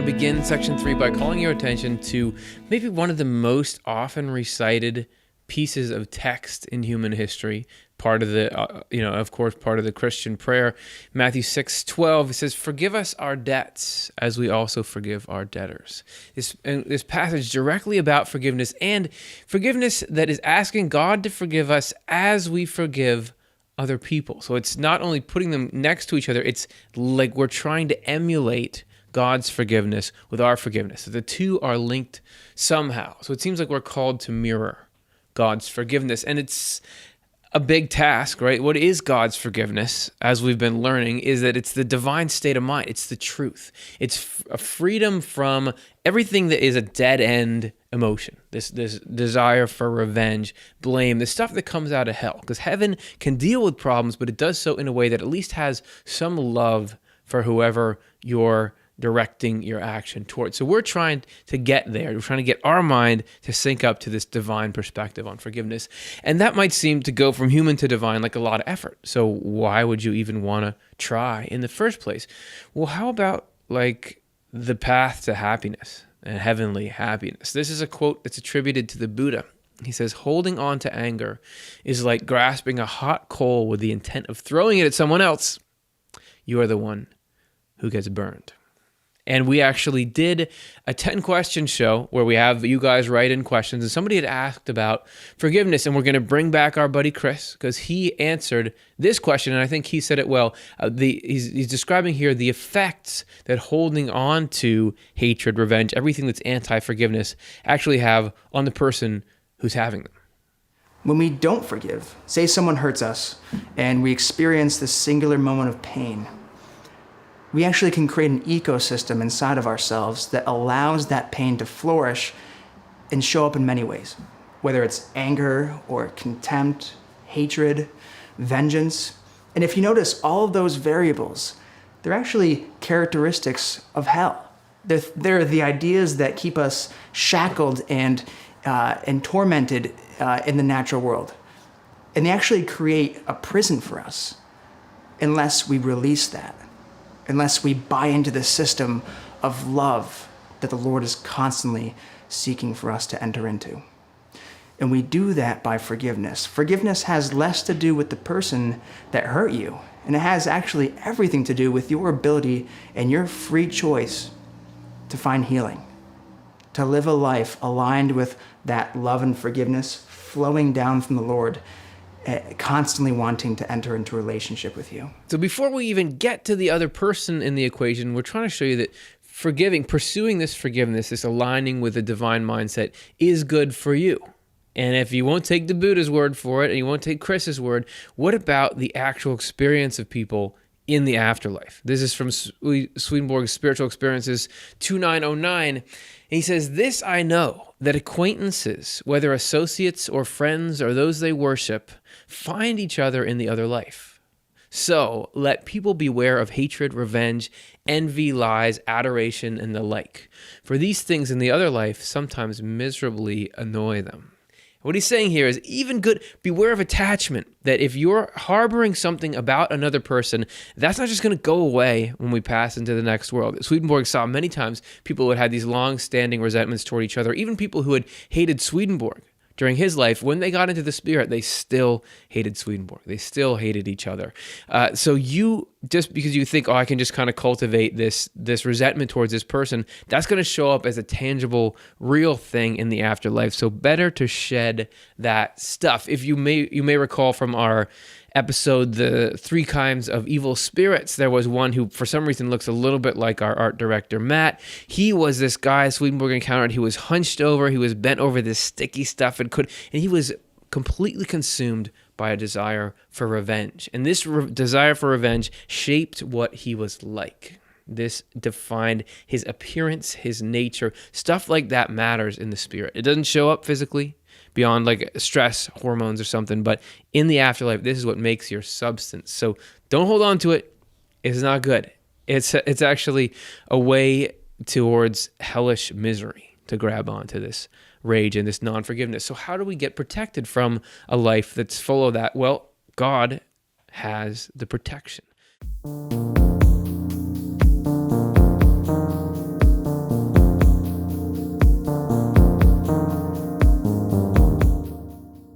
to begin section 3 by calling your attention to maybe one of the most often recited pieces of text in human history, part of the, of course, part of the Christian prayer. Matthew 6:12, it says, "Forgive us our debts as we also forgive our debtors." This passage directly about forgiveness, and forgiveness that is asking God to forgive us as we forgive other people. So it's not only putting them next to each other, it's like we're trying to emulate God's forgiveness with our forgiveness. So the two are linked somehow. So it seems like we're called to mirror God's forgiveness. And it's a big task, right? What is God's forgiveness, as we've been learning, is that it's the divine state of mind. It's the truth. It's a freedom from everything that is a dead-end emotion, this desire for revenge, blame, the stuff that comes out of hell. Because heaven can deal with problems, but it does so in a way that at least has some love for whoever you're directing your action towards. So we're trying to get there. We're trying to get our mind to sync up to this divine perspective on forgiveness. And that might seem to go from human to divine like a lot of effort. So why would you even want to try in the first place? Well, how about like the path to happiness and heavenly happiness? This is a quote that's attributed to the Buddha. He says, "Holding on to anger is like grasping a hot coal with the intent of throwing it at someone else. You are the one who gets burned." And we actually did a 10-question show where we have you guys write in questions, and somebody had asked about forgiveness, and we're going to bring back our buddy Chris because he answered this question, and I think he said it well. He's describing here the effects that holding on to hatred, revenge, everything that's anti-forgiveness actually have on the person who's having them. When we don't forgive, say someone hurts us, and we experience this singular moment of pain, we actually can create an ecosystem inside of ourselves that allows that pain to flourish and show up in many ways, whether it's anger or contempt, hatred, vengeance. And if you notice, all of those variables, they're actually characteristics of hell. They're the ideas that keep us shackled and tormented in the natural world. And they actually create a prison for us unless we release that. Unless we buy into the system of love that the Lord is constantly seeking for us to enter into. And we do that by forgiveness. Forgiveness has less to do with the person that hurt you, and it has actually everything to do with your ability and your free choice to find healing, to live a life aligned with that love and forgiveness flowing down from the Lord, constantly wanting to enter into a relationship with you. So before we even get to the other person in the equation, we're trying to show you that pursuing this forgiveness, this aligning with the divine mindset is good for you. And if you won't take the Buddha's word for it, and you won't take Chris's word, what about the actual experience of people in the afterlife? This is from Swedenborg's Spiritual Experiences 2909. He says, "This I know, that acquaintances, whether associates or friends or those they worship, find each other in the other life. So let people beware of hatred, revenge, envy, lies, adoration, and the like. For these things in the other life sometimes miserably annoy them." What he's saying here is beware of attachment, that if you're harboring something about another person, that's not just going to go away when we pass into the next world. Swedenborg saw many times people who had these long-standing resentments toward each other, even people who had hated Swedenborg during his life. When they got into the spirit, they still hated Swedenborg. They still hated each other. So you, just because you think, I can just kind of cultivate this resentment towards this person, that's going to show up as a tangible, real thing in the afterlife. So better to shed that stuff. If you may recall from our episode, The 3 Kinds of Evil Spirits, there was one who for some reason looks a little bit like our art director, Matt. He was this guy Swedenborg encountered. He was hunched over. He was bent over this sticky stuff and he was completely consumed by a desire for revenge. And this desire for revenge shaped what he was like. This defined his appearance, his nature. Stuff like that matters in the spirit. It doesn't show up physically beyond like stress hormones or something, but in the afterlife, this is what makes your substance. So don't hold on to it. It's not good. It's actually a way towards hellish misery to grab onto this rage and this non-forgiveness. So how do we get protected from a life that's full of that? Well, God has the protection.